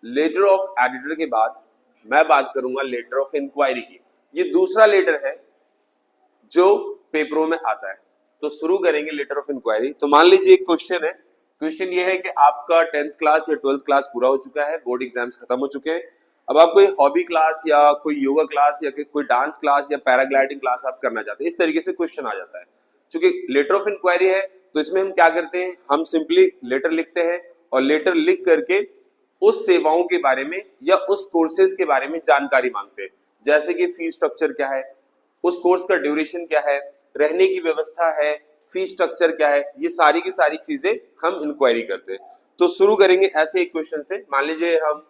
Letter of editor के बाद मैं बात करूंगा लेटर ऑफ इंक्वायरी की। ये दूसरा लेटर है जो पेपरों में आता है। तो शुरू करेंगे लेटर ऑफ इंक्वायरी। तो मान लीजिए एक क्वेश्चन है, क्वेश्चन ये है कि आपका 10th क्लास या 12th क्लास पूरा हो चुका है, बोर्ड एग्जाम्स खत्म हो चुके हैं, अब आप कोई हॉबी क्लास या कोई योगा क्लास या कोई डांस क्लास या पैराग्लाइडिंग क्लास आप करना चाहते हैं। इस तरीके से क्वेश्चन आ जाता है। क्योंकि लेटर ऑफ इंक्वायरी है तो इसमें हम क्या करते हैं, हम सिंपली लेटर लिखते हैं और लेटर लिख करके उस सेवाओं के बारे में या उस कोर्सेज के बारे में जानकारी मांगते हैं। जैसे कि फीस स्ट्रक्चर क्या है, उस कोर्स का ड्यूरेशन क्या है, रहने की व्यवस्था है, फीस स्ट्रक्चर क्या है, ये सारी की सारी चीजें हम इंक्वायरी करते हैं। तो शुरू करेंगे ऐसे एक क्वेश्चन से। मान लीजिए हम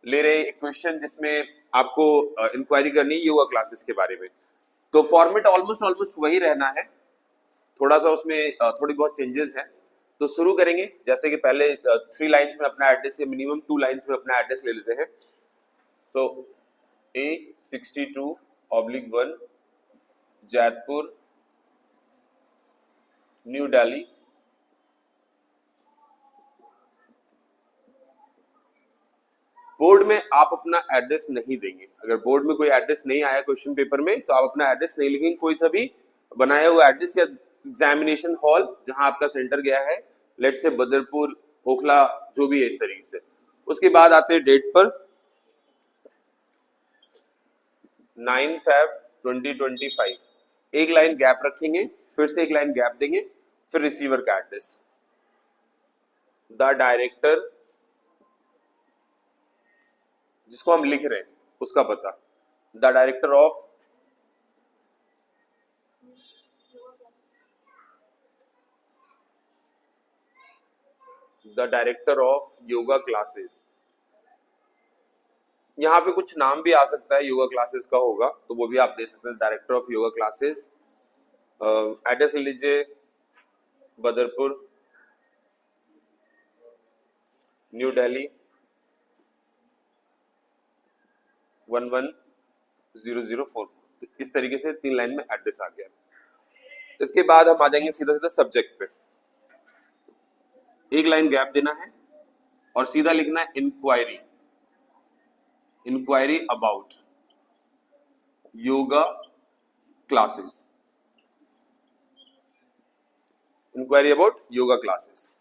ले रहे हैं एक क्वेश्चन जिसमें आपको इंक्वायरी करनी है योगा क्लासेस के बारे में। तो फॉर्मेट ऑलमोस्ट वही रहना है, थोड़ा सा उसमें थोड़ी बहुत चेंजेस है। तो शुरू करेंगे जैसे कि पहले 3 लाइन्स में अपना एड्रेस या मिनिमम 2 लाइन्स में अपना एड्रेस ले लेते हैं। सो A62/1 Jaitpur new Delhi. Board में आप अपना एड्रेस नहीं देंगे। अगर बोर्ड में कोई एड्रेस नहीं आया क्वेश्चन पेपर में तो आप अपना एड्रेस नहीं लिखेंगे, कोई सा भी बनाया हुआ एड्रेस या एग्जामिनेशन हॉल जहां आपका सेंटर गया है, लेट से बदरपुर, ओखला, जो भी है इस तरीके से। उसके बाद आते हैं डेट पर 9 Feb 2025। एक लाइन गैप रखेंगे, फिर से एक लाइन गैप देंगे, फिर रिसीवर का एड्रेस, द डायरेक्टर जिसको हम लिख रहे हैं उसका पता, the director of yoga classes. यहाँ पे कुछ नाम भी आ सकता है योगा क्लासेस का होगा तो वो भी आप दे सकते हैं, director of yoga classes. Address ले लीजिए बदरपुर न्यू दिल्ली 110044। तो इस तरीके से 3 लाइन में एड्रेस आ गया। इसके बाद हम आ जाएंगे सीधा सीधा सब्जेक्ट पे। एक लाइन गैप देना है और सीधा लिखना है inquiry about yoga classes, inquiry about yoga classes.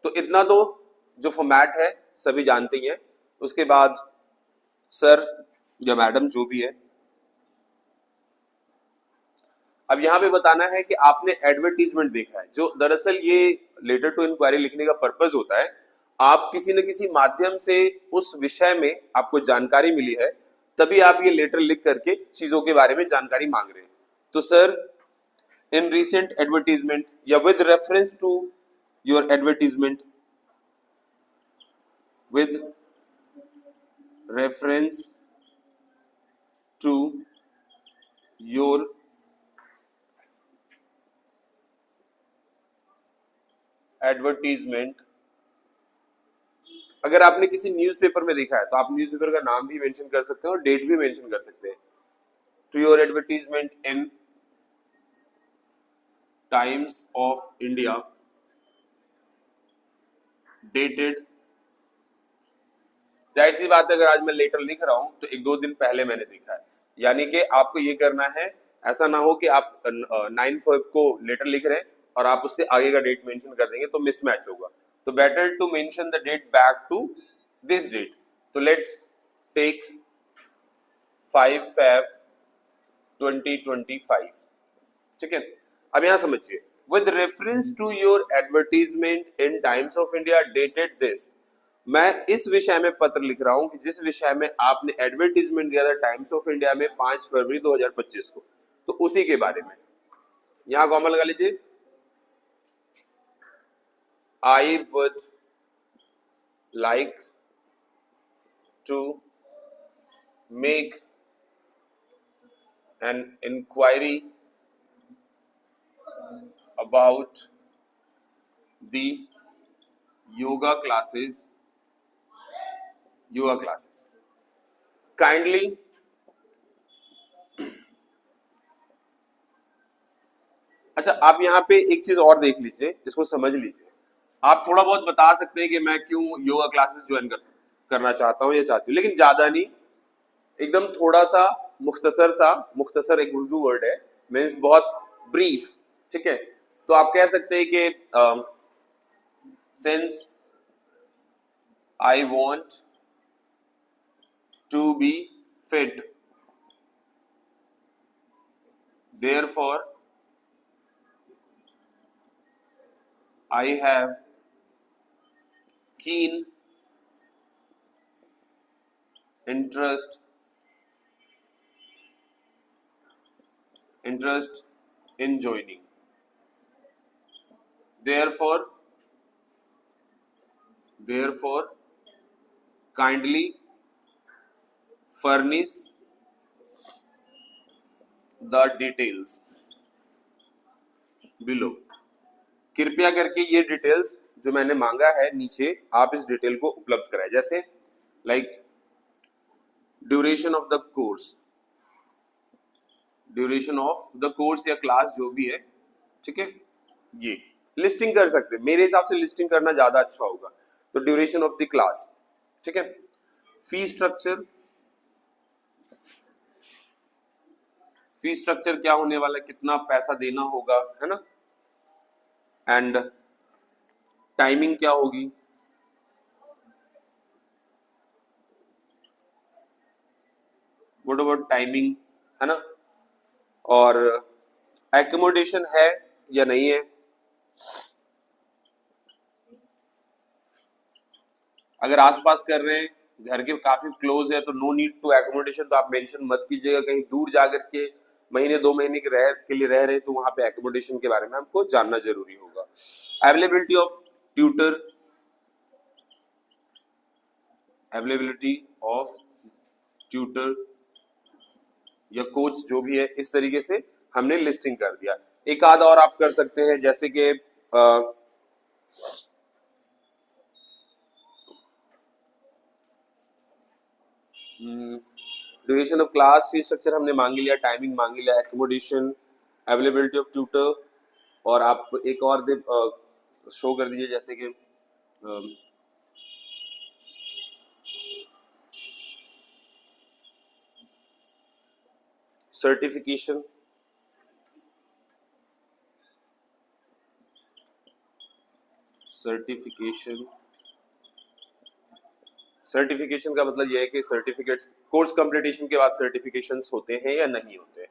तो इतना तो जो फॉर्मेट है सभी जानते ही हैं। उसके बाद सर या मैडम जो भी है, अब यहां पे बताना है कि आपने एडवर्टीजमेंट देखा है। जो दरअसल ये लेटर टू इंक्वायरी लिखने का पर्पस होता है, आप किसी न किसी माध्यम से उस विषय में आपको जानकारी मिली है, तभी आप ये लेटर लिख करके चीजों के बारे में जानकारी मांग रहे हैं। तो सर इन रिसेंट एडवर्टीजमेंट या with reference to your advertisement, with reference to your advertisement. अगर आपने किसी न्यूज़पेपर में देखा है तो आप न्यूज़पेपर का नाम भी मेंशन कर सकते हैं और डेट भी मेंशन कर सकते हैं। To your advertisement in Times of India dated, जाहिर सी बात है अगर आज मैं लेटर लिख रहा हूं तो 1-2 दिन पहले मैंने देखा है। यानी कि आपको ये करना है, ऐसा ना हो कि आप 9 Feb को लेटर लिख रहे हैं और आप उससे आगे का डेट मेंशन कर देंगे तो मिसमैच होगा। तो better to mention the date back to this date. तो लेट्स टेक 5 Feb 2025। ठीक है, अब यहां समझिए, with reference to your advertisement in Times of India dated this. मैं इस विषय में पत्र लिख रहा हूं कि जिस विषय में आपने एडवर्टीजमेंट दिया था टाइम्स ऑफ इंडिया में 5 फरवरी 2025 को, तो उसी के बारे में। यहां कॉमा लगा लीजिए, I would like to make an inquiry about the yoga classes. Kindly अच्छा, आप यहाँ पे एक चीज और देख लीजिए, इसको समझ लीजिए। आप थोड़ा बहुत बता सकते हैं कि मैं क्यों योगा क्लासेस ज्वाइन करता हूँ। करना चाहता हूँ या चाहती हूँ, लेकिन ज्यादा नहीं, एकदम थोड़ा सा मुख्तसर एक उर्दू वर्ड है, मीन्स बहुत ब्रीफ, ठीक है। तो आप कह सकते हैं कि since I want to be fit, therefore I have keen interest in joining, therefore kindly furnish the details below। कृपया करके ये डिटेल्स जो मैंने मांगा है नीचे, आप इस डिटेल को उपलब्ध कराएं। जैसे like duration of the course या क्लास जो भी है, ठीक है, ये लिस्टिंग कर सकते हैं। मेरे हिसाब से लिस्टिंग करना ज्यादा अच्छा होगा। तो ड्यूरेशन ऑफ द क्लास, ठीक है। फी स्ट्रक्चर क्या होने वाला है, कितना पैसा देना होगा, है ना। एंड टाइमिंग क्या होगी, व्हाट अबाउट टाइमिंग, है ना। और एकोमोडेशन है या नहीं है, अगर आसपास कर रहे हैं, घर के काफी क्लोज है, तो नो नीड टू एकोमोडेशन, तो आप मेंशन मत कीजिएगा। कहीं दूर जाकर के महीने 2 महीने के लिए रह रहे हैं, तो वहां पे एकोमोडेशन के बारे में आपको जानना जरूरी होगा। अवेलेबिलिटी ऑफ ट्यूटर या कोच जो भी है, इस तरीके से हमने लिस्टिंग कर दिया। एक आध और आप कर सकते हैं, जैसे कि duration of class, fee structure हमने मांग लिया, टाइमिंग मांग लिया, एकोमोडेशन, अवेलेबिलिटी ऑफ ट्यूटर, और आप एक और शो कर दीजिए, जैसे कि सर्टिफिकेशन। सर्टिफिकेशन का मतलब यह है कि सर्टिफिकेट्स, कोर्स कंप्लीटेशन के बाद सर्टिफिकेशंस होते हैं या नहीं होते।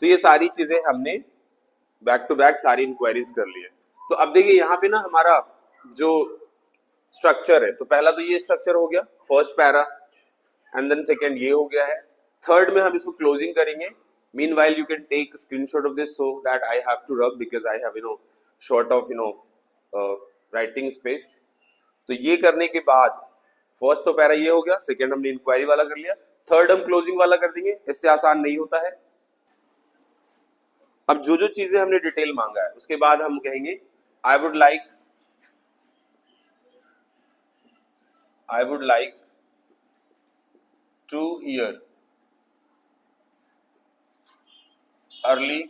तो ये सारी चीजें हमने बैक टू बैक सारी इंक्वायरीज कर ली है। तो अब देखिए यहाँ पे ना हमारा जो स्ट्रक्चर है, तो पहला तो ये स्ट्रक्चर हो गया, first para, and then second ये हो गया है। थर्ड में हम इसको क्लोजिंग करेंगे। Meanwhile you can take screenshot of this so that I have to rub, because I have short of writing space. तो ये करने के बाद फर्स्ट तो पैरा ये हो गया, सेकेंड हमने इंक्वायरी वाला कर लिया, थर्ड हम क्लोजिंग वाला कर देंगे। इससे आसान नहीं होता है। अब जो जो चीजें हमने डिटेल मांगा है, उसके बाद हम कहेंगे I would like to hear early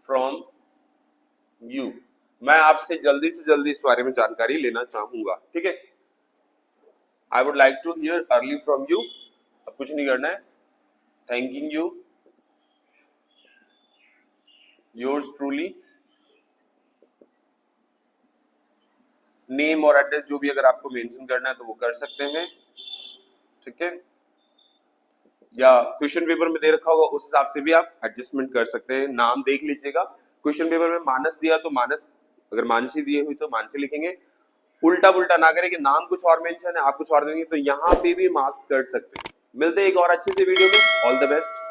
from you. मैं आपसे जल्दी से जल्दी इस बारे में जानकारी लेना चाहूंगा, ठीक है। I would like to hear early from you. अब कुछ नहीं करना है, thanking you, yours truly, name और एड्रेस जो भी अगर आपको मेंशन करना है तो वो कर सकते हैं, ठीक है। या क्वेश्चन पेपर में दे रखा होगा, उस हिसाब से भी आप एडजस्टमेंट कर सकते हैं। नाम देख लीजिएगा, क्वेश्चन पेपर में मानस दिया तो मानस, अगर मानसी दिए हुई तो मानसी लिखेंगे। उल्टा पुल्टा ना करें कि नाम कुछ और मेंशन है, आप कुछ और देंगे, तो यहाँ पे भी मार्क्स कट सकते हैं। मिलते हैं एक और अच्छी सी वीडियो में। All the best.